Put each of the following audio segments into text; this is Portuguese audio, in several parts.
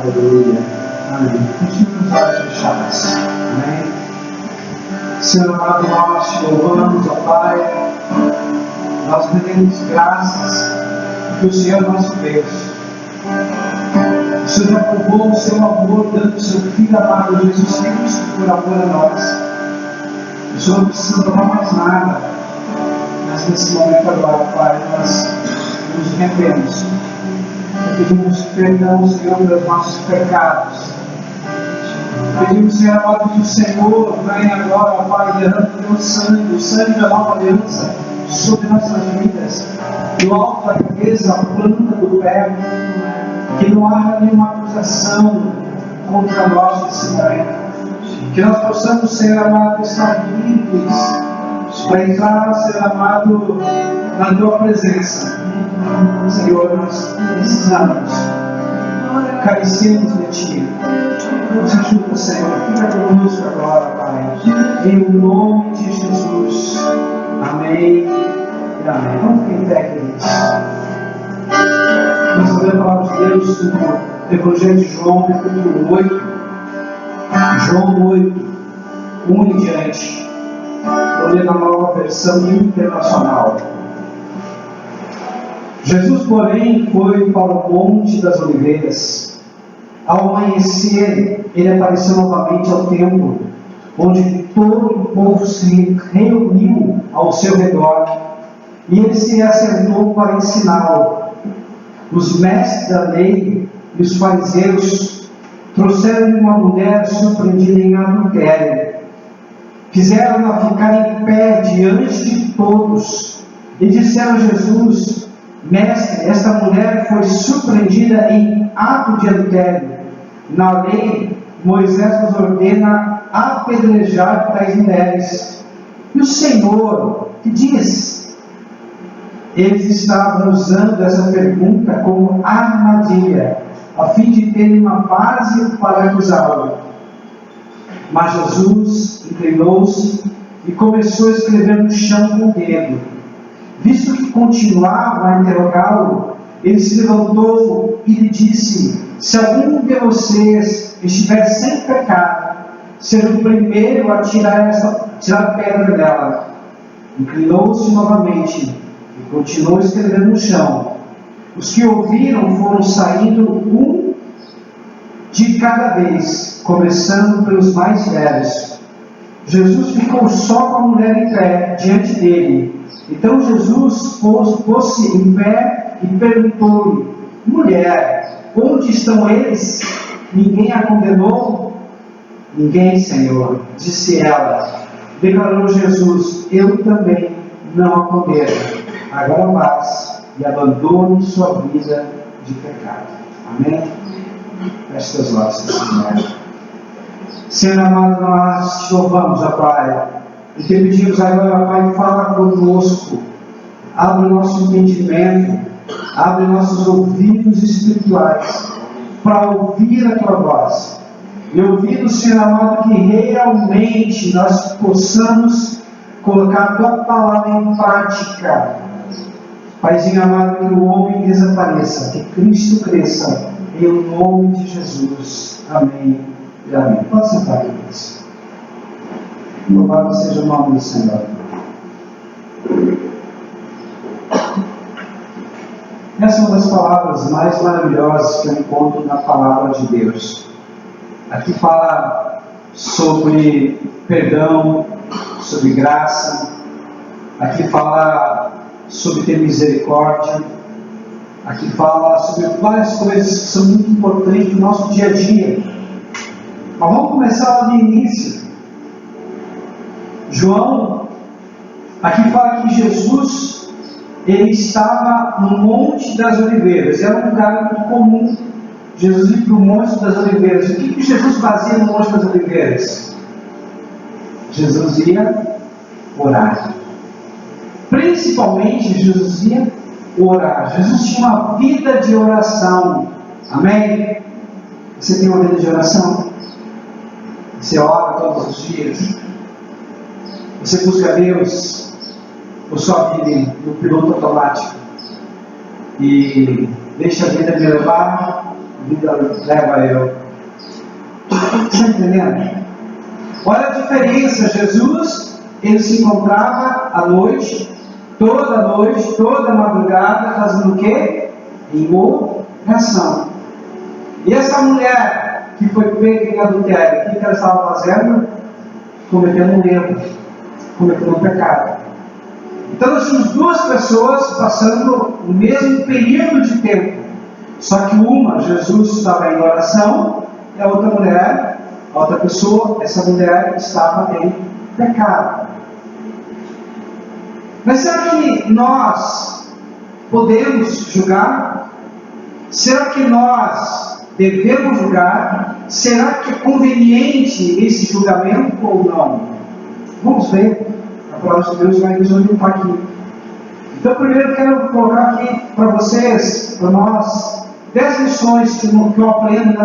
Aleluia. Amém. Continue com os olhos fechados. Amém. Senhor amado, nós te louvamos, ó Pai. Nós rendemos graças porque o Senhor é nosso Deus. O Senhor já provou o seu amor, dando o seu Filho amado Jesus Cristo por amor a nós. O Senhor não precisa provar mais nada. Mas nesse momento agora, Pai, nós nos rendemos. Pedimos perdão, Senhor, pelos nossos pecados. Pedimos, Senhor amado, que o Senhor venha agora, Pai, derrame o teu sangue, o sangue da nova aliança, sobre nossas vidas, do alto da cabeça, a planta do pé, que não haja nenhuma acusação contra nós nesse momento. Que nós possamos, Senhor amado, estar livres para entrar, Senhor amado, na tua presença. Senhor, nós precisamos, carecemos de ti. Nos ajuda, Senhor, fica conosco agora, Pai, em nome de Jesus. Amém e amém. Vamos ficar em pé, queridos. Nós vamos ler a palavra de Deus no Evangelho de João, capítulo 8. João 8, 1 em diante. Vou ler na nova versão internacional. Jesus, porém, foi para o Monte das Oliveiras. Ao amanhecer, ele apareceu novamente ao templo, onde todo o povo se reuniu ao seu redor, e ele se assentou para ensiná-lo. Os mestres da lei e os fariseus trouxeram uma mulher surpreendida em adultério. Fizeram-na ficar em pé diante de todos, e disseram a Jesus: Mestre, esta mulher foi surpreendida em ato de adultério. Na lei, Moisés nos ordena apedrejar tais mulheres. E o Senhor, que diz? Eles estavam usando essa pergunta como armadilha, a fim de terem uma base para acusá-lo. Mas Jesus inclinou-se e começou a escrever no chão com o dedo. Visto que continuava a interrogá-lo, ele se levantou e lhe disse: Se algum de vocês estiver sem pecado, seja o primeiro a tirar a pedra dela. Inclinou-se novamente e continuou a escrever no chão. Os que ouviram foram saindo um de cada vez, começando pelos mais velhos. Jesus ficou só com a mulher em pé diante dele. Então Jesus pôs-se em pé e perguntou-lhe: Mulher, onde estão eles? Ninguém a condenou? Ninguém, Senhor, disse ela. Declarou Jesus: Eu também não a condeno. Agora vá e abandone sua vida de pecado. Amém? Feche teus olhos, se quiser. Senhor amado, nós te louvamos, ó Pai, e te pedimos agora, Pai, fala conosco, abre o nosso entendimento, abre nossos ouvidos espirituais para ouvir a tua voz. E ouvir, Senhor amado, que realmente nós possamos colocar a tua palavra em prática. Paizinho amado, que o homem desapareça, que Cristo cresça, em nome de Jesus. Amém e amém. Pode sentar, queridos. Louvado seja o nome do Senhor. Essa é uma das palavras mais maravilhosas que eu encontro na palavra de Deus. Aqui fala sobre perdão, sobre graça. Aqui fala sobre ter misericórdia. Aqui fala sobre várias coisas que são muito importantes no nosso dia a dia. Mas vamos começar lá no início. João, aqui fala que Jesus, ele estava no Monte das Oliveiras. Era um lugar muito comum Jesus ir para o Monte das Oliveiras. O que Jesus fazia no Monte das Oliveiras? Jesus ia orar. Principalmente Jesus ia orar. Jesus tinha uma vida de oração. Amém? Você tem uma vida de oração? Você ora todos os dias? Você busca Deus? Ou só vive no piloto automático? E deixa a vida me levar, vida leva eu. Está entendendo? Olha a diferença. Jesus, ele se encontrava à noite, toda madrugada, fazendo o quê? Em oração. E essa mulher que foi pega em adultério, o que ela estava fazendo? Cometendo um erro, cometendo um pecado. Então nós tínhamos duas pessoas passando o mesmo período de tempo. Só que uma, Jesus estava em oração, e a outra mulher, a outra pessoa, essa mulher estava em pecado. Mas será que nós podemos julgar? Será que nós devemos julgar? Será que é conveniente esse julgamento ou não? Vamos ver. A palavra de Deus vai nos orientar aqui. Então, primeiro eu quero colocar aqui para vocês, para nós, 10 lições que eu aprendo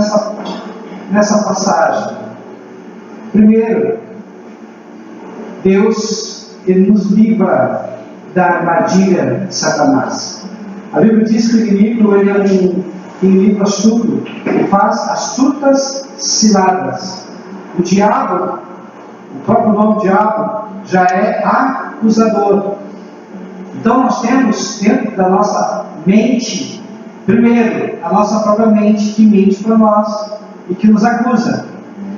nessa passagem. Primeiro, Deus, ele nos livra da armadilha de Satanás. A Bíblia diz que o inimigo, ele é um inimigo astuto, ele faz astutas ciladas. O diabo, o próprio nome diabo, já é acusador. Então nós temos dentro da nossa mente, primeiro, a nossa própria mente que mente para nós e que nos acusa.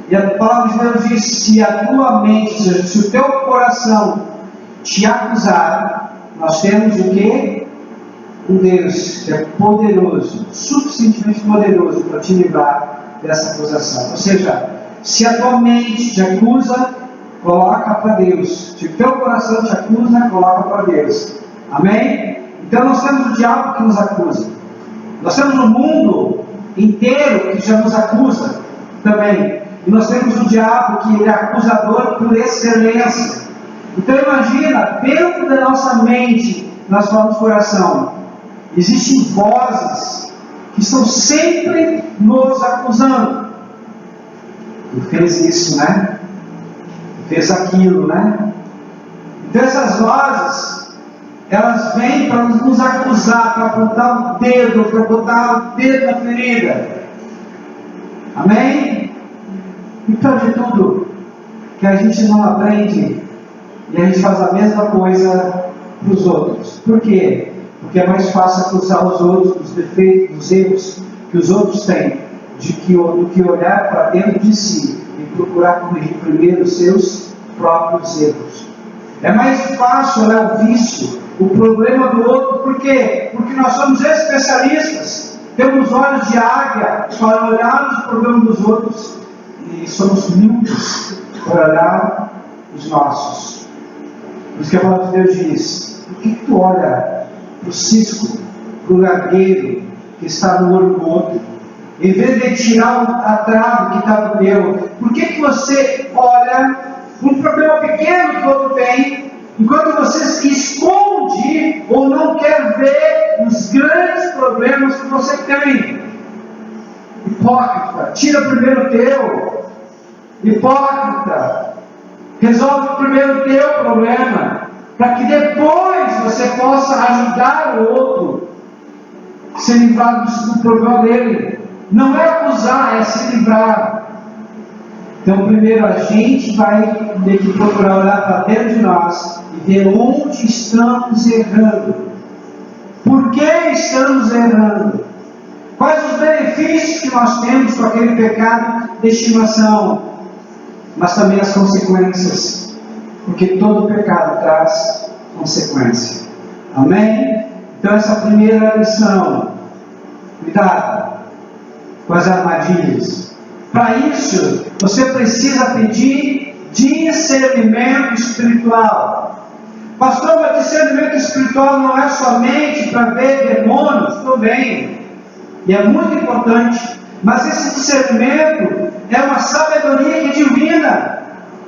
E a palavra de Deus diz: se a tua mente, ou seja, se o teu coração te acusar, nós temos o quê? Um Deus que é poderoso, suficientemente poderoso para te livrar dessa acusação. Ou seja, se a tua mente te acusa, coloca para Deus. Se o teu coração te acusa, coloca para Deus. Amém? Então nós temos o diabo que nos acusa. Nós temos o mundo inteiro que já nos acusa também. E nós temos o diabo que ele é acusador por excelência. Então imagina, dentro da nossa mente, nós falamos coração, existem vozes que estão sempre nos acusando. Tu fez isso, né? Tu fez aquilo, né? Então essas vozes, elas vêm para nos acusar, para apontar o dedo, para botar o dedo na ferida. Amém? E pior de tudo, que a gente não aprende e a gente faz a mesma coisa para os outros. Por quê? Porque é mais fácil acusar os outros dos defeitos, dos erros que os outros têm, do que olhar para dentro de si e procurar corrigir primeiro os seus próprios erros. É mais fácil olhar o vício, o problema do outro. Por quê? Porque nós somos especialistas, temos olhos de águia para olhar os problemas dos outros e somos míopes para olhar os nossos. Por isso que a palavra de Deus diz: por que tu olha para o cisco, para o largueiro que está no olho do outro, em vez de tirar a trave que está no teu? Por que você olha para um problema pequeno que o outro tem, enquanto você esconde ou não quer ver os grandes problemas que você tem? Hipócrita, tira primeiro o teu. Hipócrita, resolve primeiro o teu problema, para que depois você possa ajudar o outro a se livrar do problema dele. Não é acusar, é se livrar. Então primeiro a gente vai ter que procurar olhar para dentro de nós e ver onde estamos errando. Por que estamos errando? Quais os benefícios que nós temos com aquele pecado de estimação? Mas também as consequências, porque todo pecado traz consequência. Amém? Então essa primeira lição, cuidado com as armadilhas. Para isso, você precisa pedir discernimento espiritual. Pastor, mas discernimento espiritual não é somente para ver demônios? Também, e é muito importante. Mas esse discernimento é uma sabedoria que é divina,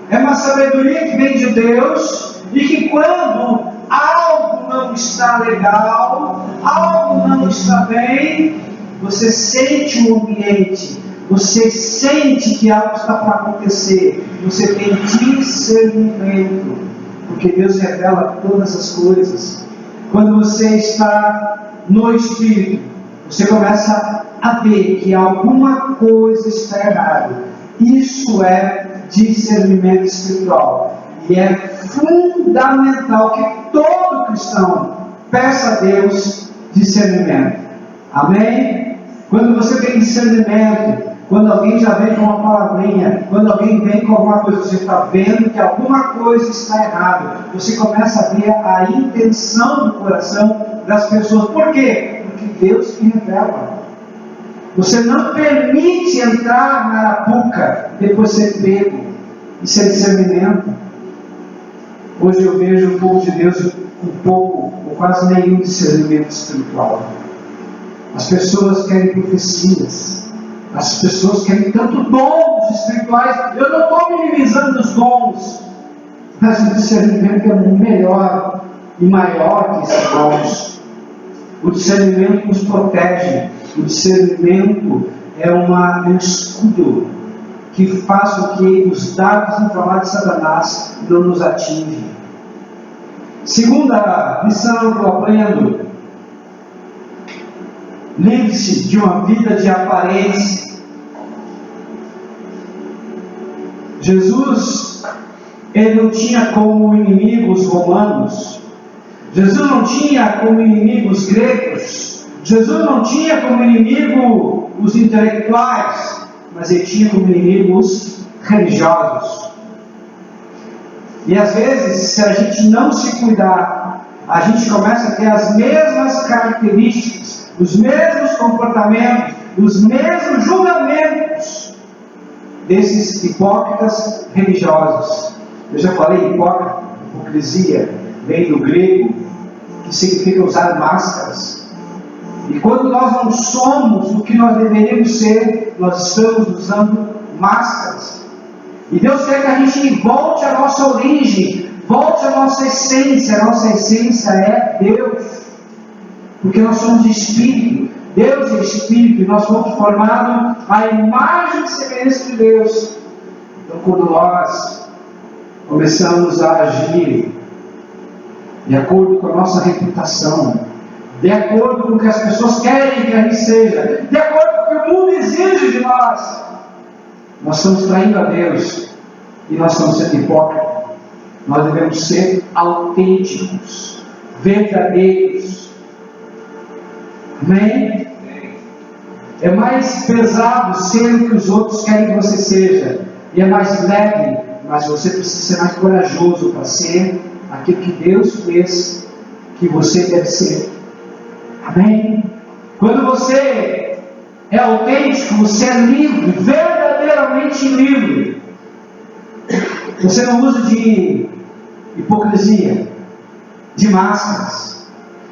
é uma sabedoria que vem de Deus, e que quando algo não está legal, algo não está bem, você sente o ambiente, você sente que algo está para acontecer, você tem discernimento, porque Deus revela todas as coisas. Quando você está no Espírito, você começa a ver que alguma coisa está errada. Isso é discernimento espiritual. E é fundamental que todo cristão peça a Deus discernimento. Amém? Quando você tem discernimento, quando alguém já vem com uma palavrinha, quando alguém vem com alguma coisa, você está vendo que alguma coisa está errada. Você começa a ver a intenção do coração das pessoas. Por quê? Porque Deus te revela. Você não permite entrar na arapuca e depois ser pego. Isso é discernimento. Hoje eu vejo o povo de Deus com pouco ou quase nenhum discernimento espiritual. As pessoas querem profecias. As pessoas querem tanto dons espirituais. Eu não estou minimizando os dons, mas o discernimento é melhor e maior que esses dons. O discernimento nos protege. O discernimento é um escudo que faz com que os dardos inflamados de Satanás não nos atinjam. Segunda lição que eu aprendo: livre-se de uma vida de aparência. Jesus, ele não tinha como inimigo os romanos. Jesus não tinha como inimigo os gregos. Jesus não tinha como inimigo os intelectuais, mas ele tinha como inimigo os religiosos. E às vezes, se a gente não se cuidar, a gente começa a ter as mesmas características, os mesmos comportamentos, os mesmos julgamentos desses hipócritas religiosos. Eu já falei, hipocrisia vem do grego, que significa usar máscaras. E quando nós não somos o que nós deveríamos ser, nós estamos usando máscaras. E Deus quer que a gente volte à nossa origem, volte à nossa essência. A nossa essência é Deus, porque nós somos espírito. Deus é espírito e nós fomos formados à imagem e semelhança de Deus. Então, quando nós começamos a agir de acordo com a nossa reputação, de acordo com o que as pessoas querem que a gente seja, de acordo com o que o mundo exige de nós, nós estamos traindo a Deus e nós estamos sendo hipócritas. Nós devemos ser autênticos, verdadeiros. Amém? É mais pesado ser o que os outros querem que você seja, e é mais leve, mas você precisa ser mais corajoso para ser aquilo que Deus fez que você deve ser. Amém? Quando você é autêntico, você é livre, verdadeiramente livre. Você não usa de hipocrisia, de máscaras.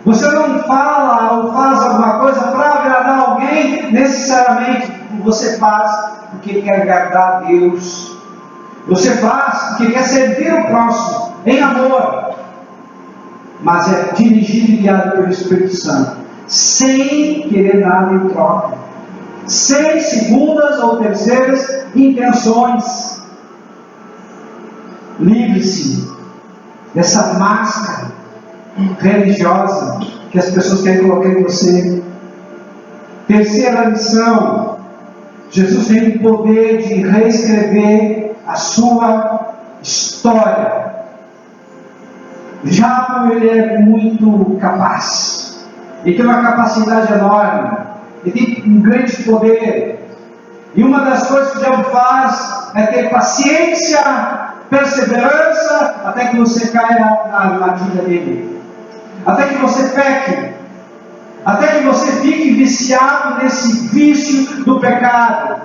Você não fala ou faz alguma coisa para agradar alguém necessariamente. Você faz porque quer agradar a Deus. Você faz porque quer servir o próximo em amor. Mas é dirigido e guiado pelo Espírito Santo, sem querer nada em troca, sem segundas ou terceiras intenções. Livre-se dessa máscara religiosa que as pessoas querem colocar em você. Terceira lição: Jesus tem o poder de reescrever a sua história. O diabo, ele é muito capaz, ele tem uma capacidade enorme, ele tem um grande poder, e uma das coisas que o diabo faz é ter paciência, perseverança, até que você caia na armadilha dele, até que você peque, até que você fique viciado nesse vício do pecado,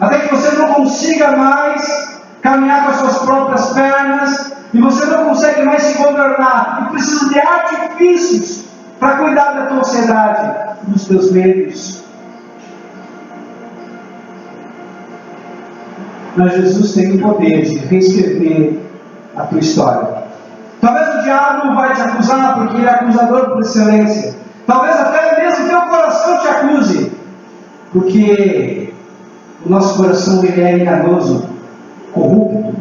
até que você não consiga mais caminhar com as suas próprias pernas, e você não consegue mais se governar, e precisa de artifícios para cuidar da tua ansiedade, dos teus medos. Mas Jesus tem o poder de reescrever a tua história. Talvez o diabo vai te acusar, porque ele é acusador por excelência. Talvez até mesmo teu coração te acuse, porque o nosso coração ele é enganoso, corrupto,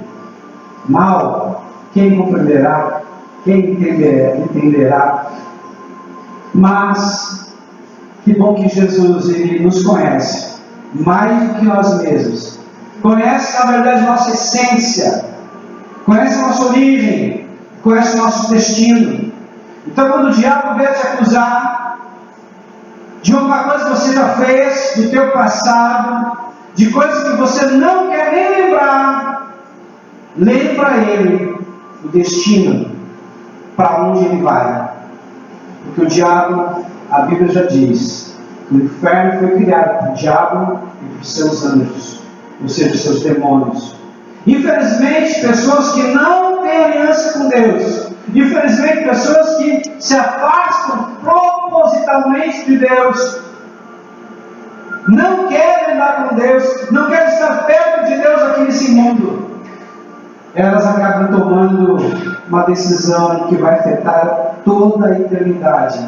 mau. Quem compreenderá? Quem entenderá? Mas que Que bom que Jesus, Ele nos conhece mais do que nós mesmos. Conhece, na verdade, nossa essência. Conhece a nossa origem. Conhece o nosso destino. Então, quando o diabo vier te acusar de alguma coisa que você já fez, do teu passado, de coisas que você não quer nem lembrar, lembra ele o destino, para onde ele vai. Porque o diabo, a Bíblia já diz, que o inferno foi criado por diabo e por seus anjos, ou seja, seus demônios. Infelizmente, pessoas que não têm aliança com Deus, infelizmente, pessoas que se afastam propositalmente de Deus, não querem andar com Deus, não querem estar perto de Deus aqui nesse mundo, elas acabam tomando uma decisão que vai afetar toda a eternidade,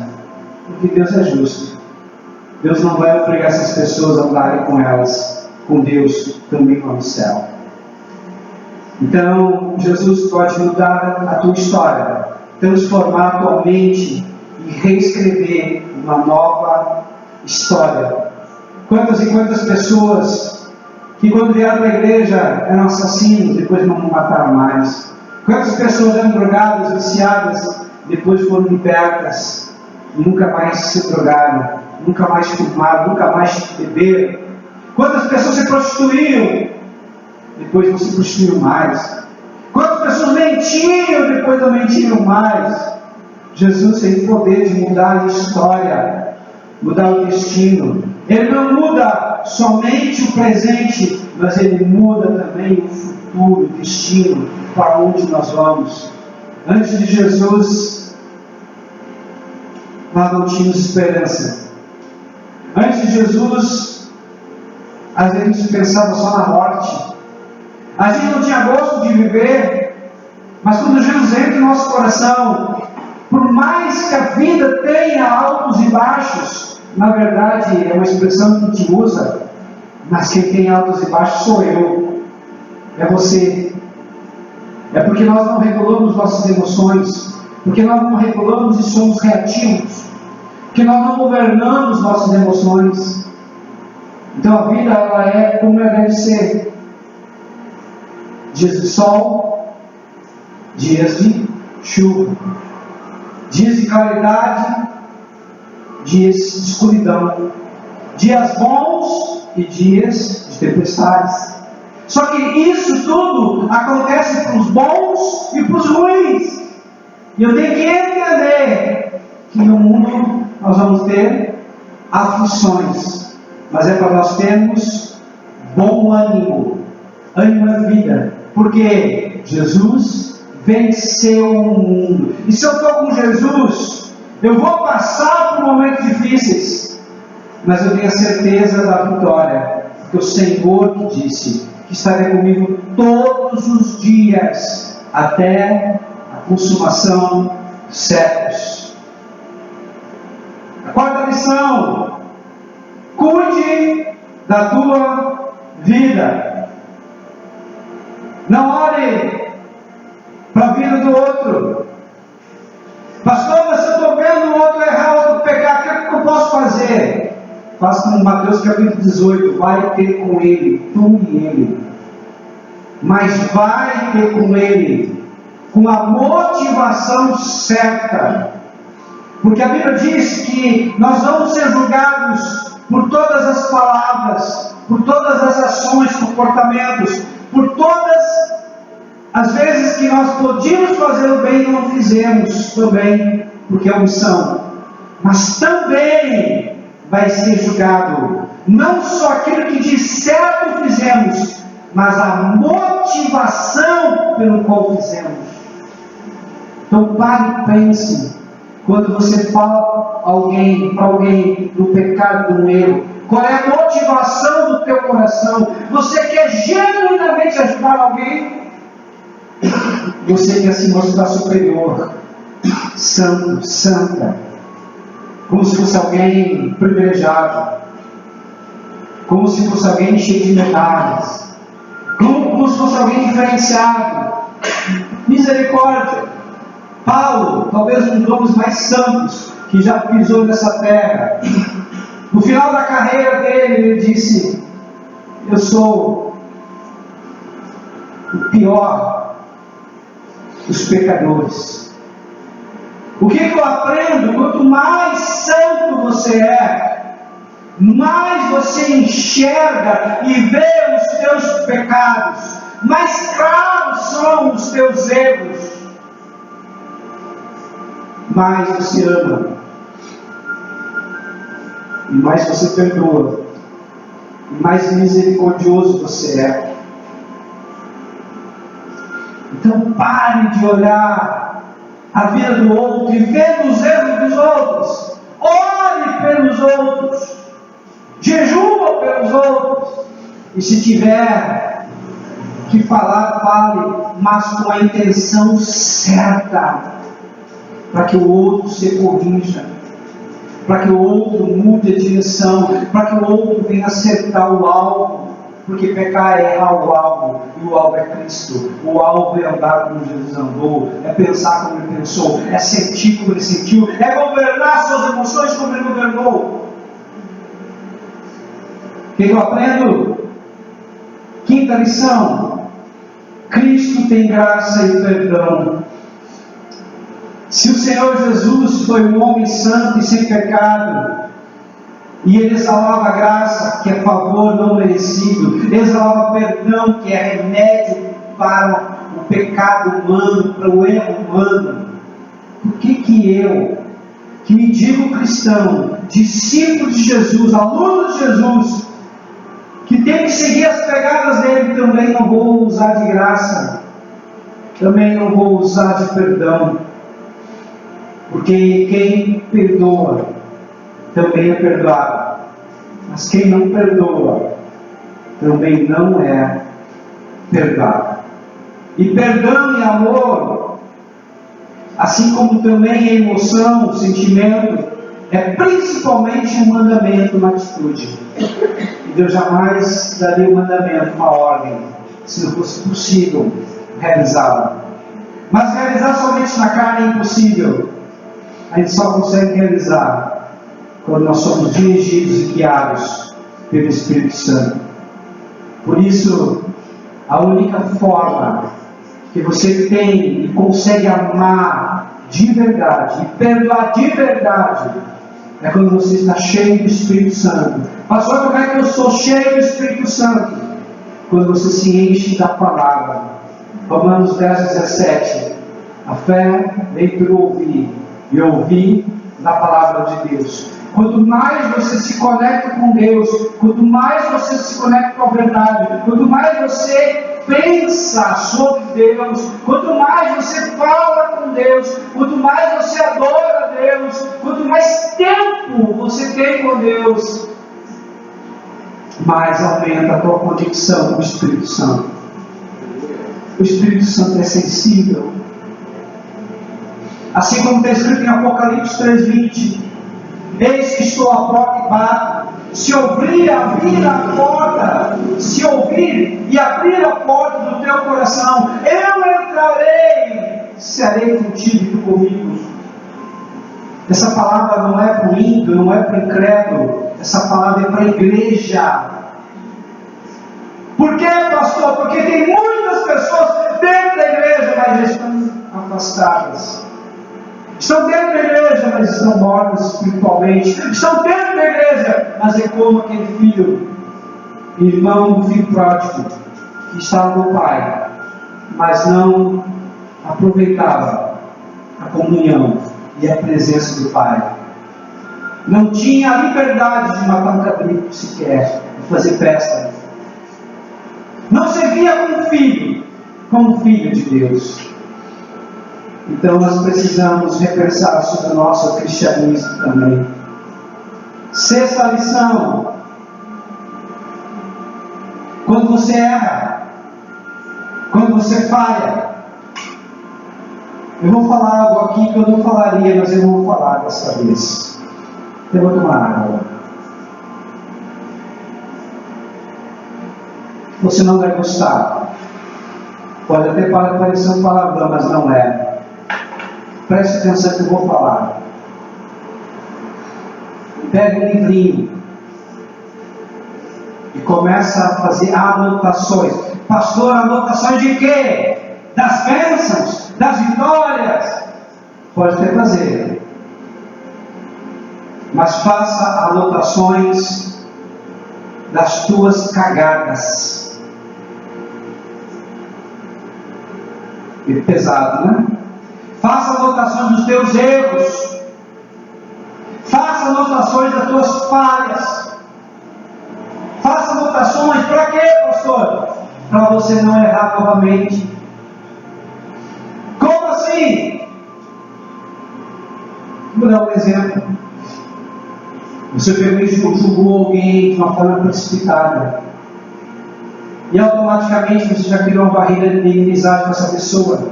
porque Deus é justo. Deus não vai obrigar essas pessoas a andarem com elas, com Deus também lá no céu. Então, Jesus pode mudar a tua história, transformar a tua mente e reescrever uma nova história. Quantas e quantas pessoas que quando vieram para a igreja eram assassinos, depois não mataram mais. Quantas pessoas eram drogadas, viciadas, depois foram libertas e nunca mais se drogaram, nunca mais fumaram, nunca mais beberam. Quantas pessoas se prostituíam, depois não se prostituíram mais. Quantas pessoas mentiam, depois não mentiram mais. Jesus tem o poder de mudar a história, mudar o destino. Ele não muda somente o presente, mas Ele muda também o futuro, o destino, para onde nós vamos. Antes de Jesus, nós não tínhamos esperança. Antes de Jesus, às vezes a gente pensava só na morte. A gente não tinha gosto de viver, mas quando Jesus entra no nosso coração, por mais que a vida tenha altos e baixos, na verdade é uma expressão que a gente usa, mas quem tem altos e baixos sou eu, é você. É porque nós não regulamos nossas emoções, porque nós não regulamos e somos reativos, porque nós não governamos nossas emoções. Então a vida ela é como ela deve ser. Dias de sol, dias de chuva, dias de claridade, dias de escuridão, dias bons e dias de tempestades. Só que isso tudo acontece para os bons e para os ruins. E eu tenho que entender que no mundo nós vamos ter aflições, mas é para nós termos bom ânimo, ânimo é vida. Porque Jesus venceu o mundo. E se eu estou com Jesus, eu vou passar por momentos difíceis, mas eu tenho a certeza da vitória, porque o Senhor que disse que estaria comigo todos os dias, até a consumação dos séculos. A quarta lição: cuide da tua vida. Não olhe para a vida do outro. Pastor, mas se eu estou vendo o outro errar, o outro pecar, o que eu posso fazer? Faça como Mateus capítulo 18, vai ter com ele, tu e ele. Mas vai ter com ele, com a motivação certa. Porque a Bíblia diz que nós vamos ser julgados por todas as palavras, por todas as ações, comportamentos, por todas as vezes que nós podíamos fazer o bem e não fizemos também, porque é omissão. Mas também vai ser julgado não só aquilo que de certo fizemos, mas a motivação pelo qual fizemos. Então pare e pense, quando você fala para alguém do pecado, do erro, qual é a motivação do teu coração? Você quer genuinamente ajudar alguém? Você quer se mostrar superior, santo, santa, como se fosse alguém privilegiado, como se fosse alguém cheio de medalhas, como se fosse alguém diferenciado. Misericórdia. Paulo, talvez um dos homens mais santos que já pisou nessa terra, final da carreira dele, ele disse: eu sou o pior dos pecadores. O que eu aprendo? Quanto mais santo você é, mais você enxerga e vê os teus pecados, mais claros são os teus erros, mais você ama, e mais você perdoa, e mais misericordioso você é. Então pare de olhar a vida do outro e ver os erros dos outros. Ore pelos outros, jejua pelos outros, e se tiver que falar, fale, mas com a intenção certa, para que o outro se corrija, para que o outro mude a direção, para que o outro venha acertar o alvo, porque pecar é errar o alvo, e o alvo é Cristo. O alvo é andar como Jesus andou, é pensar como Ele pensou, é sentir como Ele sentiu, é governar suas emoções como Ele governou. O que eu aprendo? Quinta lição: Cristo tem graça e perdão. Se o Senhor Jesus foi um homem santo e sem pecado, e Ele exalava graça, que é favor não merecido, exalava perdão, que é remédio para o pecado humano, para o erro humano, por que eu, que me digo cristão, discípulo de Jesus, aluno de Jesus, que tem que seguir as pegadas dele, também não vou usar de graça, também não vou usar de perdão? Porque quem perdoa também é perdoado, mas quem não perdoa também não é perdoado. E perdão e amor, assim como também a emoção, o sentimento, é principalmente um mandamento, uma atitude. E Deus jamais daria um mandamento, uma ordem, se não fosse possível realizá-la. Mas realizar somente na carne é impossível. A gente só consegue realizar quando nós somos dirigidos e guiados pelo Espírito Santo. Por isso, a única forma que você tem e consegue amar de verdade e perdoar de verdade é quando você está cheio do Espírito Santo. Pastor, como é que eu sou cheio do Espírito Santo? Quando você se enche da palavra. Romanos 10:17. A fé vem por ouvir, e ouvir da palavra de Deus. Quanto mais você se conecta com Deus, quanto mais você se conecta com a verdade, quanto mais você pensa sobre Deus, quanto mais você fala com Deus, quanto mais você adora Deus, quanto mais tempo você tem com Deus, mais aumenta a tua conexão com o Espírito Santo. O Espírito Santo é sensível. Assim como está escrito em Apocalipse 3:20: eis que estou à porta e bato. Se ouvir a porta, se ouvir e abrir a porta do teu coração, eu entrarei, serei contigo e tu comigo. Essa palavra não é para o ímpio, não é para o incrédulo, essa palavra é para a igreja. Por quê, pastor? Porque tem muitas pessoas dentro da igreja, mas estão afastadas. Estão dentro da igreja, mas estão mortas espiritualmente. Estão dentro da igreja, mas é como aquele filho, irmão do filho pródigo, que estava com o pai, mas não aproveitava a comunhão e a presença do pai. Não tinha a liberdade de matar um cabrito sequer, de fazer festa. Não servia como filho de Deus. Então nós precisamos repensar sobre o nosso cristianismo também. Sexta lição: quando você erra, quando você falha, eu vou falar algo aqui que eu não falaria, mas eu vou falar dessa vez. Eu vou tomar água. Você não vai gostar. Pode até parecer um palavrão, mas não é. Preste atenção que eu vou falar. Pega um livrinho começa a fazer anotações. Pastor, anotações de quê? Das bênçãos, das vitórias. Pode até fazer, mas faça anotações das tuas cagadas. E pesado, né? Faça anotações dos teus erros. Faça anotações das tuas falhas. Faça anotações, para quê, pastor? Para você não errar novamente. Como assim? Vou dar um exemplo. Você pegou e julgou alguém de uma forma precipitada. E automaticamente você já criou uma barreira de inimizade com essa pessoa.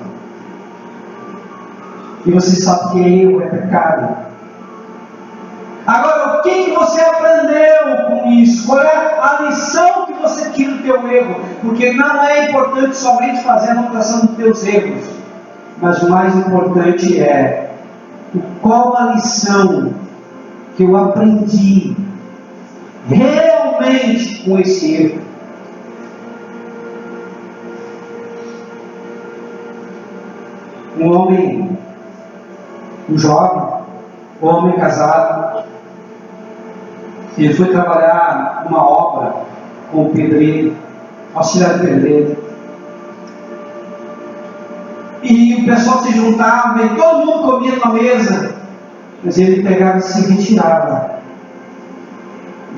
E você sabe que erro é pecado. Agora, o que você aprendeu com isso? Qual é a lição que você tira do teu erro? Porque não é importante somente fazer a anotação dos teus erros. Mas o mais importante é qual a lição que eu aprendi realmente com esse erro. Um jovem, um homem casado, ele foi trabalhar numa obra com o pedreiro, auxiliar de pedreiro. E o pessoal se juntava e todo mundo comia na mesa, mas ele pegava e se retirava.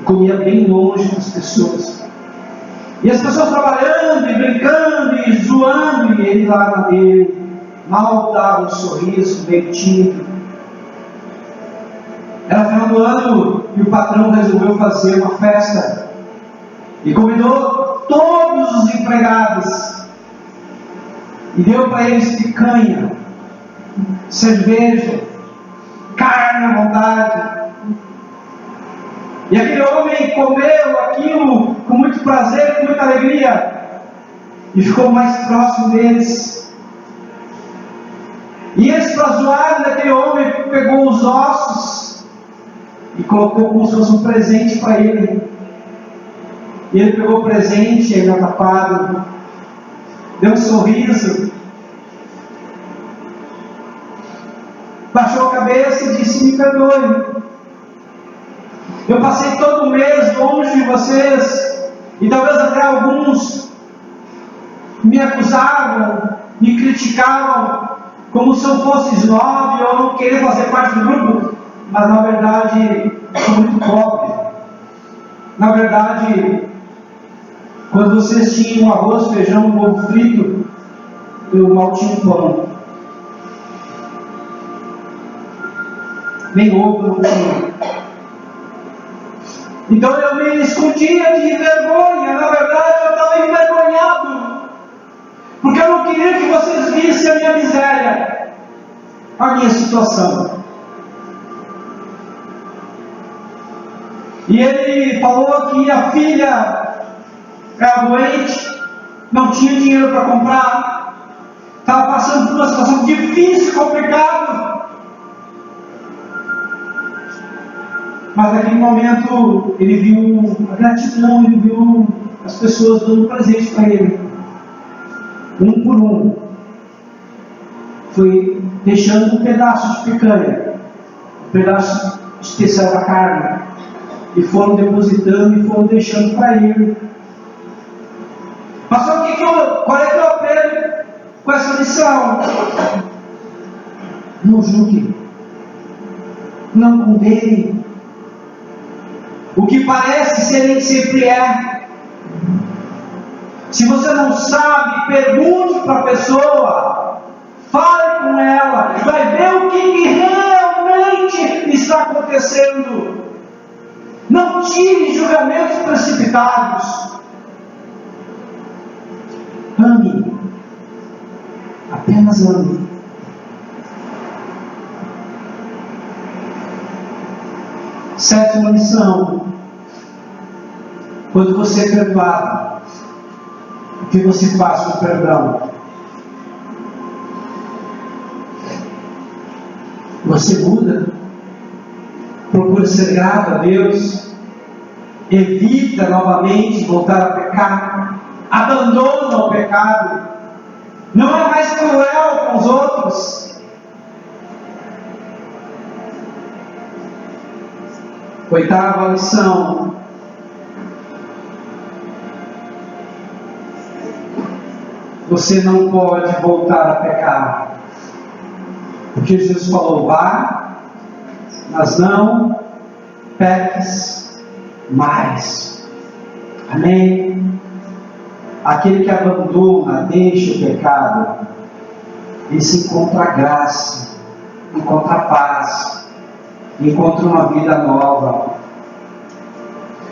Comia bem longe das pessoas. E as pessoas trabalhando e brincando e zoando, e ele lá na dele, mal dava um sorriso, meio tímido. Era final do ano e o patrão resolveu fazer uma festa e convidou todos os empregados e deu para eles picanha, cerveja, carne à vontade. E aquele homem comeu aquilo com muito prazer, com muita alegria, e ficou mais próximo deles. E eles, para zoarem daquele homem, pegou os ossos e colocou como se fosse um presente para ele. E ele pegou o presente, ainda tapado, deu um sorriso, baixou a cabeça e disse: me perdoe. Eu passei todo mês longe de vocês, e talvez até alguns me acusavam, me criticavam, como se eu fosse snob ou não querer fazer parte do grupo, mas na verdade eu sou muito pobre. Na verdade, quando vocês tinham arroz, feijão, ovo frito, eu mal tinha pão. Nem ovo não tinha. Então eu me escondia de vergonha. Na verdade eu estava envergonhado, porque eu não queria que vocês vissem a minha miséria, a minha situação. E ele falou que a filha era doente, não tinha dinheiro para comprar, estava passando por uma situação difícil, complicada. Mas naquele momento ele viu a gratidão, ele viu as pessoas dando presente para ele, um por um. Foi deixando um pedaço de picanha, um pedaço especial da carne, e foram depositando e foram deixando para ele. Mas só qual é que eu aprendo com essa lição? Não julgue, não condene. O que parece ser nem sempre é. Se você não sabe, pergunte para a pessoa, fale com ela, vai ver o que realmente está acontecendo. Não tire julgamentos precipitados. Ame. Apenas ame. Sétima lição: quando você é perdoado, o que você faz com o perdão? Você muda? Procura ser grato a Deus? evita novamente voltar a pecar, abandona o pecado, não é mais cruel com os outros. Oitava lição: você não pode voltar a pecar, porque Jesus falou: vá, mas não peques mais. Amém? Aquele que abandona, deixa o pecado, ele se encontra graça, encontra paz, encontra uma vida nova.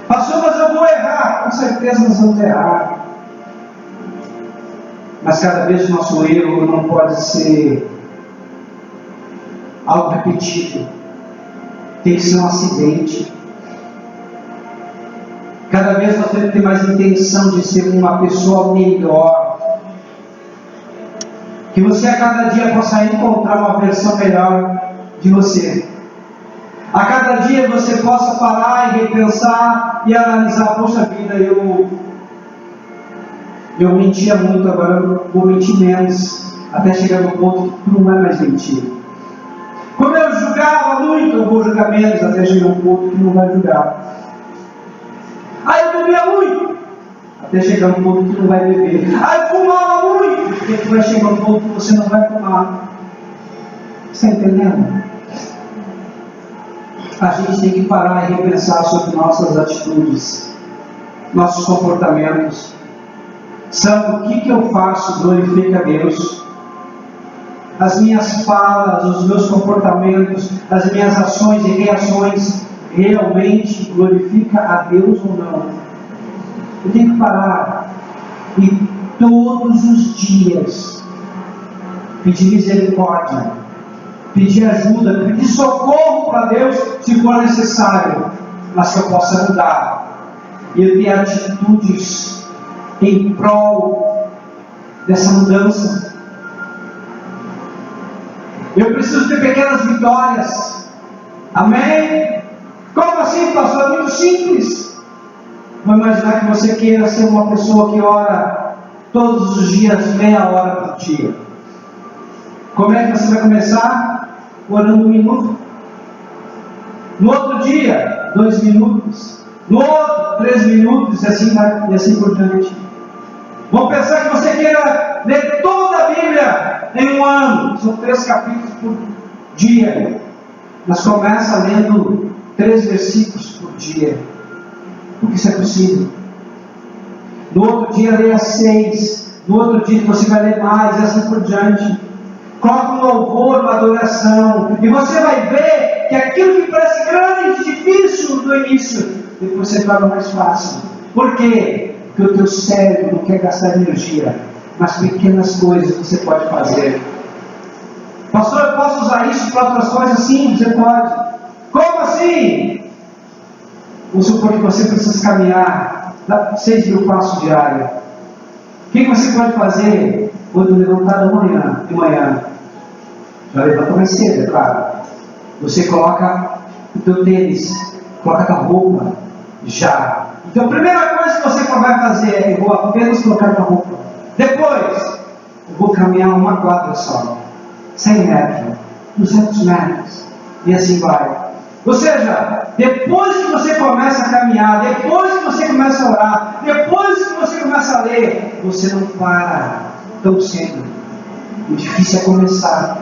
Pastor, mas eu vou errar. Com certeza nós vamos errar. Mas cada vez o nosso erro não pode ser algo repetido. Tem que ser um acidente. Cada vez nós temos que ter mais intenção de ser uma pessoa melhor. Que você a cada dia possa encontrar uma versão melhor de você. A cada dia você possa parar e repensar e analisar: poxa vida, eu mentia muito, agora eu vou mentir menos, até chegar no ponto que não é mais mentir. Como eu julgava muito, eu vou julgar menos, até chegar no ponto que não vai julgar. Aí eu bebia muito, até chegar no ponto que não vai beber. Aí eu fumava muito, porque tu vai chegar no ponto que você não vai fumar. Você está entendendo? A gente tem que parar e repensar sobre nossas atitudes, nossos comportamentos. Sabe o que eu faço glorifica a Deus? As minhas falas, os meus comportamentos, as minhas ações e reações realmente glorifica a Deus ou não? Eu tenho que parar e todos os dias pedir misericórdia, pedir ajuda, pedir socorro para Deus se for necessário, mas que eu possa mudar e eu ter atitudes em prol dessa mudança. Eu preciso ter pequenas vitórias. Amém? Como assim, pastor? É muito simples. Vamos imaginar que você queira ser uma pessoa que ora todos os dias, meia hora por dia. Como é que você vai começar? Orando 1 minuto. No outro dia, 2 minutos. No outro, 3 minutos, e assim por diante. Vamos pensar que você queira ler toda a Bíblia em um ano. São 3 capítulos por dia. Mas começa lendo 3 versículos por dia. Porque isso é possível. No outro dia, leia 6. No outro dia, você vai ler mais, e assim por diante. Coloque um louvor, uma adoração. E você vai ver que aquilo que parece grande e difícil no início, depois você torna mais fácil. Por quê? Porque o teu cérebro não quer gastar energia, mas pequenas coisas você pode fazer. Pastor, eu posso usar isso para outras coisas? Sim, você pode. Como assim? Vamos supor que você precisa caminhar 6.000 passos diários. O que você pode fazer quando levantar de manhã? Já levanta mais cedo, é claro. Você coloca o teu tênis, coloca a tua roupa, já. Então a primeira coisa que você vai fazer é: eu vou apenas colocar a tua roupa. Depois, eu vou caminhar uma quadra só. 100 metros, 200 metros, e assim vai. Ou seja, depois que você começa a caminhar, depois que você começa a orar, depois que você começa a ler, você não para tão cedo. O difícil é começar.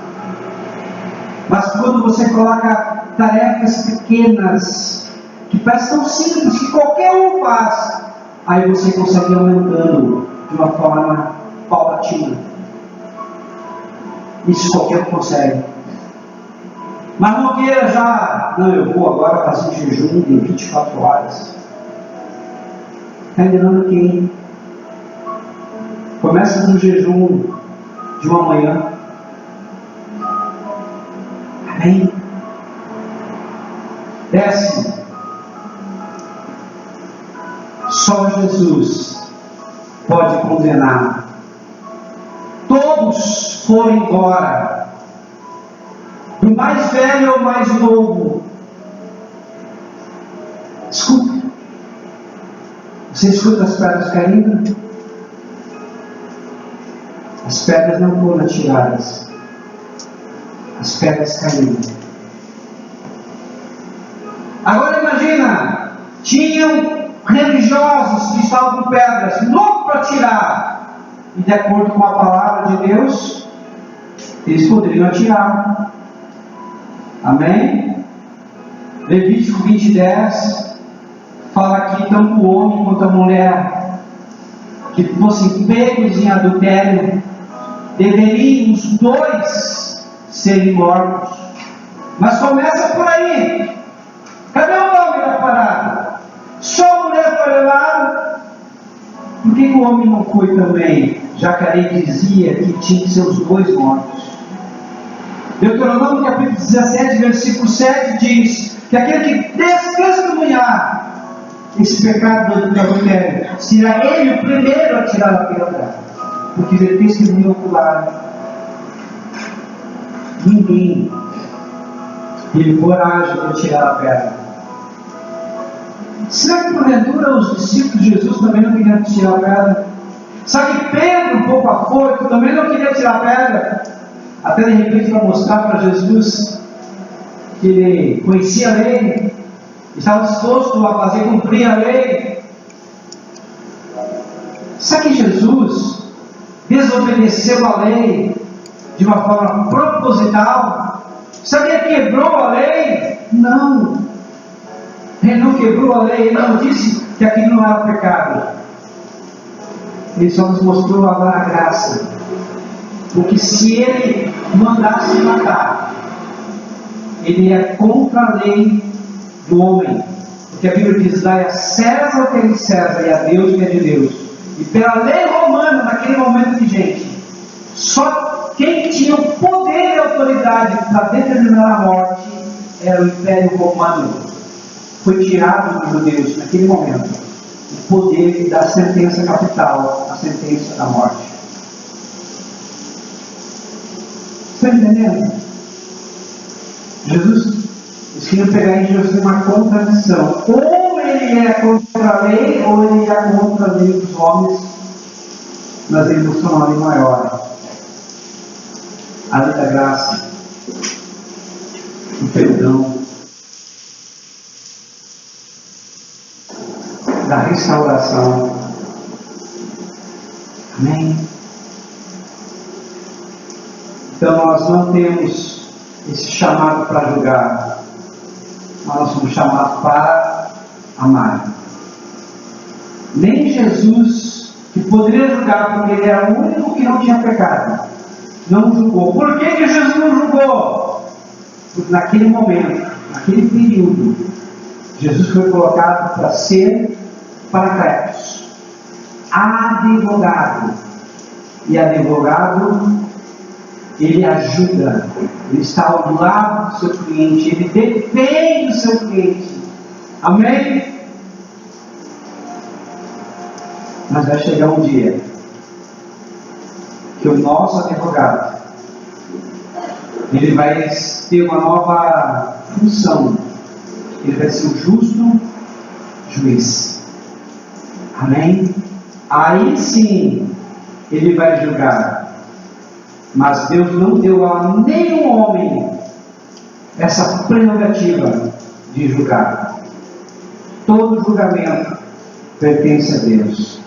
Mas quando você coloca tarefas pequenas, que parecem tão simples, que qualquer um faz, aí você consegue ir aumentando de uma forma paulatina. Isso qualquer um consegue. Mas não queira já: não, eu vou agora fazer um jejum de 24 horas. Está enganando quem? Começa com um jejum de uma manhã. Amém? 10. Só Jesus pode condenar. Todos foram embora, do mais velho ao mais novo. Escuta, Você escuta as pedras caindo? As pedras não foram atiradas. As pedras caíram. Agora imagina, tinham religiosos que estavam com pedras, loucos para tirar. E de acordo com a palavra de Deus, eles poderiam atirar. Amém? Levítico 20:10 fala que tanto o homem quanto a mulher que fossem pegos em adultério, deveriam os dois serem mortos. Mas começa por aí. Cadê o homem da parada? Só a mulher foi levada. Por que o homem não foi também? Jacaré dizia que tinha que ser os dois mortos. Deuteronômio capítulo 17, versículo 7 diz que aquele que testemunhar esse pecado do adultério, será ele o primeiro a tirar a pedra, porque ele testemunhou ocular. Ninguém teve coragem de tirar a pedra. Será que porventura os discípulos de Jesus também não queriam tirar a pedra? Será que Pedro, um pouco afoito, também não queria tirar a pedra? Até de repente para mostrar para Jesus que ele conhecia a lei, estava disposto a fazer cumprir a lei. Será que Jesus desobedeceu a lei de uma forma proposital? Será que ele quebrou a lei? Não. Ele não quebrou a lei, ele não disse que aquilo não era pecado. Ele só nos mostrou a graça. Porque se ele mandasse matar, ele ia contra a lei do homem. Porque a Bíblia diz: dai a César o que é de César e a Deus o que é de Deus. E pela lei romana, naquele momento de gente, só quem tinha o poder e a autoridade para determinar a morte era o Império Romano. Foi tirado dos judeus naquele momento o poder da sentença capital, a sentença da morte. Está entendendo? Jesus, eles queriam pegar em Jesus uma contradição. Ou ele é contra a lei, ou ele é contra a lei dos homens, mas ele buscou uma lei maior. A lei da graça, o perdão, da restauração. Amém? Então nós não temos esse chamado para julgar, mas nós somos chamados para amar. Nem Jesus, que poderia julgar porque ele era o único que não tinha pecado, não julgou. Por que Jesus não julgou? Porque naquele momento, naquele período, Jesus foi colocado para ser paracletos, advogado. E advogado, ele ajuda, ele está ao lado do seu cliente, ele defende o seu cliente. Amém? Mas vai chegar um dia que o nosso advogado, ele vai ter uma nova função. Ele vai ser o justo juiz. Amém? Aí sim ele vai julgar. Mas Deus não deu a nenhum homem essa prerrogativa de julgar. Todo julgamento pertence a Deus.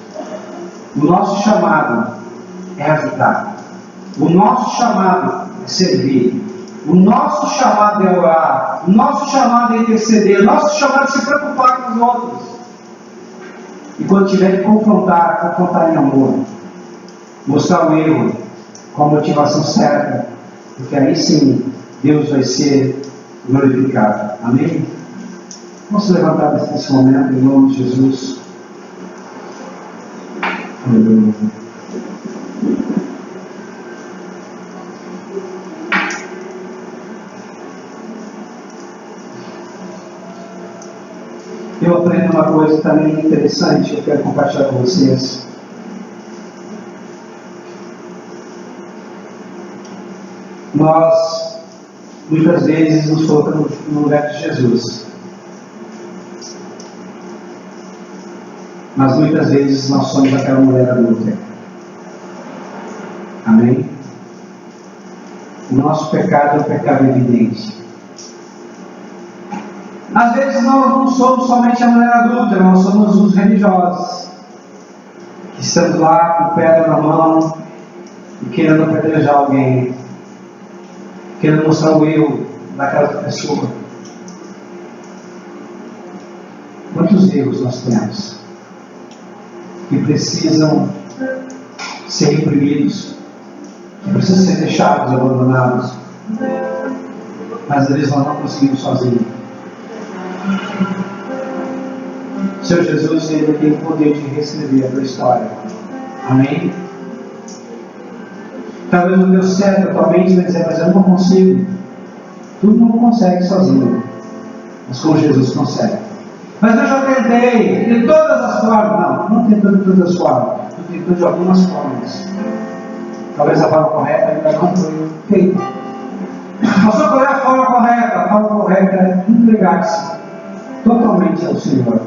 O nosso chamado é ajudar. O nosso chamado é servir. O nosso chamado é orar. O nosso chamado é interceder. O nosso chamado é se preocupar com os outros. E quando tiver que confrontar em amor. Mostrar o erro com a motivação certa. Porque aí sim Deus vai ser glorificado. Amém? Vamos levantar nesse momento em nome de Jesus. Aleluia. Eu aprendo uma coisa também interessante que eu quero compartilhar com vocês. Nós, muitas vezes, nos colocamos no lugar de Jesus. Mas muitas vezes nós somos aquela mulher adulta. Amém? O nosso pecado é um pecado evidente. Às vezes nós não somos somente a mulher adulta, nós somos os religiosos, que estamos lá com pedra na mão e querendo apedrejar alguém, querendo mostrar o erro daquela pessoa. Quantos erros nós temos que precisam ser reprimidos, que precisam ser deixados, abandonados, mas eles nós não conseguimos sozinhos. O Senhor Jesus, Ele tem o poder de reescrever a tua história. Amém? Talvez não deu certo atualmente, vai dizer, mas eu não consigo. Tu não consegue sozinho, mas com Jesus consegue. Mas eu já tentei, de todas as formas. Não tentou de todas as formas, tu tentou de algumas formas. Talvez a forma correta ainda não foi feita. Mas qual é a forma correta? A forma correta é entregar-se totalmente ao Senhor.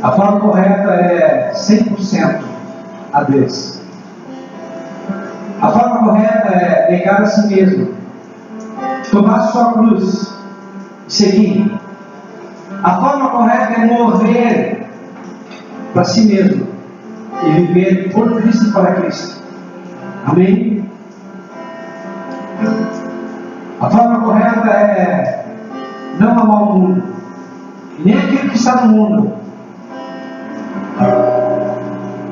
A forma correta é 100% a Deus. A forma correta é negar a si mesmo, tomar a sua cruz e seguir. A forma correta é morrer para si mesmo e viver por Cristo e para Cristo. Amém? A forma correta é não amar o mundo, nem aquilo que está no mundo.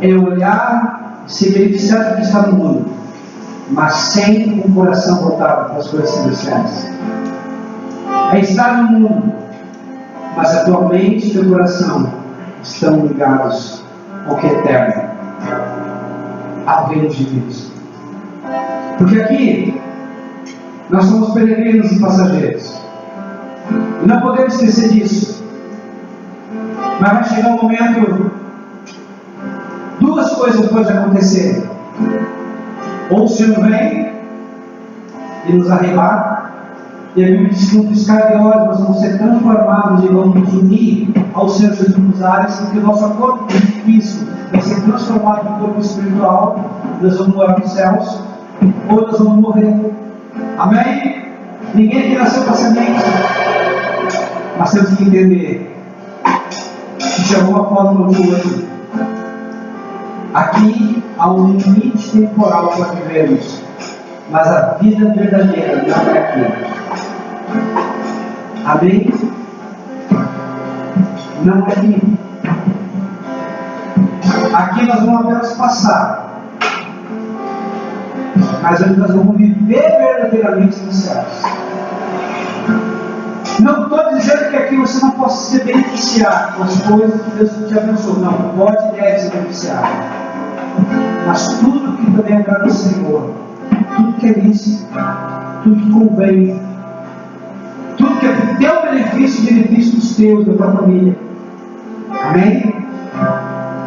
É olhar e se beneficiar do que está no mundo, mas sem um coração voltado para as coisas celestiais. É estar no mundo, mas a tua mente e teu coração estão ligados ao que é eterno, ao reino de Deus. Porque aqui nós somos peregrinos e passageiros, e não podemos esquecer disso. Mas vai chegar um momento, duas coisas podem acontecer: ou o Senhor vem e nos arrebata, e a Bíblia diz que no piscar de olhos nós vamos ser transformados e vamos nos unir ao Senhor Jesus nos ares, porque o nosso corpo físico vai ser transformado no corpo espiritual, nós vamos morar nos céus, ou nós vamos morrer. Amém? Ninguém aqui nasceu para semente, mas temos que entender que de alguma forma hoje, aqui há um limite temporal para vivermos, mas a vida verdadeira não é aqui. Amém? Não é aqui. Aqui nós vamos apenas passar, mas nós vamos viver verdadeiramente nos céus. Não estou dizendo que aqui você não possa se beneficiar com as coisas que Deus te abençoou. Não, pode e deve se beneficiar. Mas tudo que também agrada ao Senhor, tudo que é lícito, tudo que convém, tudo que é para o teu benefício dos teus, da tua família. Amém?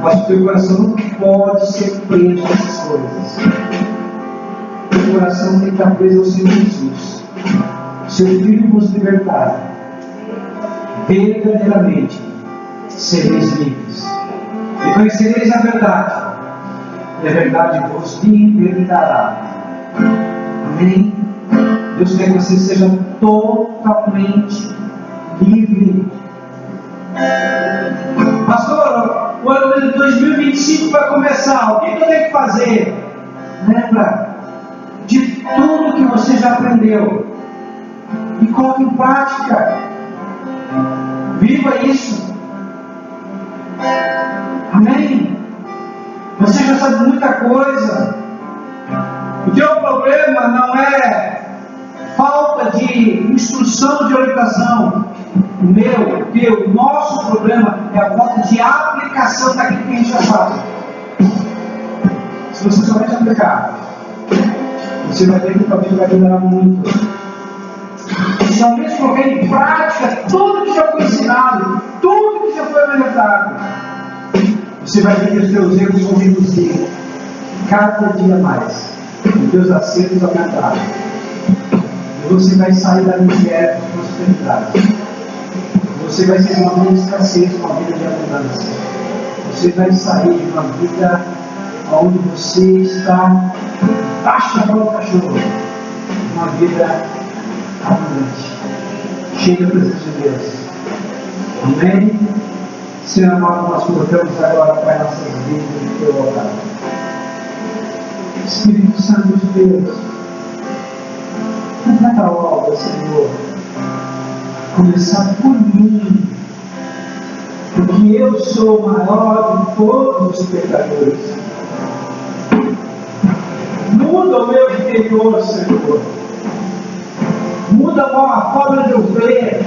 Mas o teu coração não pode ser preso a essas coisas. O teu coração tem que estar preso ao Senhor Jesus. Seu Filho vos libertar, verdadeiramente sereis livres, e conhecereis a verdade, e a verdade vos libertará. Amém? Deus quer que você seja totalmente livre. Pastor, o ano de 2025 vai começar, o que eu tenho que fazer? Lembra de tudo que você já aprendeu e coloque em prática. Viva isso. Amém? Você já sabe muita coisa. O teu problema não é falta de instrução, de orientação. O meu, teu, nosso problema é a falta de aplicação daquilo que a gente já sabe. Se você somente aplicar, você vai ver que o caminho vai melhorar muito. Somente colocar em prática tudo que já foi ensinado, tudo que já foi orientado, você vai ver que os teus erros vão reduzir cada dia mais, os teus acertos aumentarem, e você vai sair da miséria para a prosperidade, Você vai sair de uma vida de escassez, uma vida de abundância. Você vai sair de uma vida onde você está embaixo da bola do cachorro. Uma vida abundante, cheia da presença de Deus. Amém? Senhor amado, nós colocamos agora, Pai, nossas vidas no teu altar. Espírito Santo de Deus, completa a obra, Senhor. Começar por mim, porque eu sou o maior de todos os pecadores. Muda o meu interior, Senhor. Muda a forma de eu ver.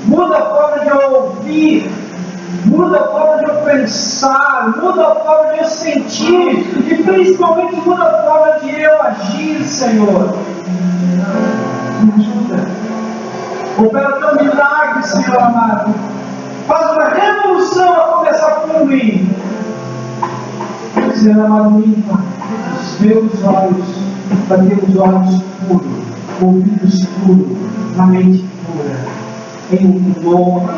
Muda a forma de eu ouvir. Muda a forma de eu pensar. Muda a forma de eu sentir. E principalmente muda a forma de eu agir, Senhor. Me ajuda. Opera teu milagre, Senhor amado. Faz uma revolução a começar por mim. Senhor amado, limpa os meus olhos, para ter os olhos puros, ouvidos puros, a mente pura. Em nome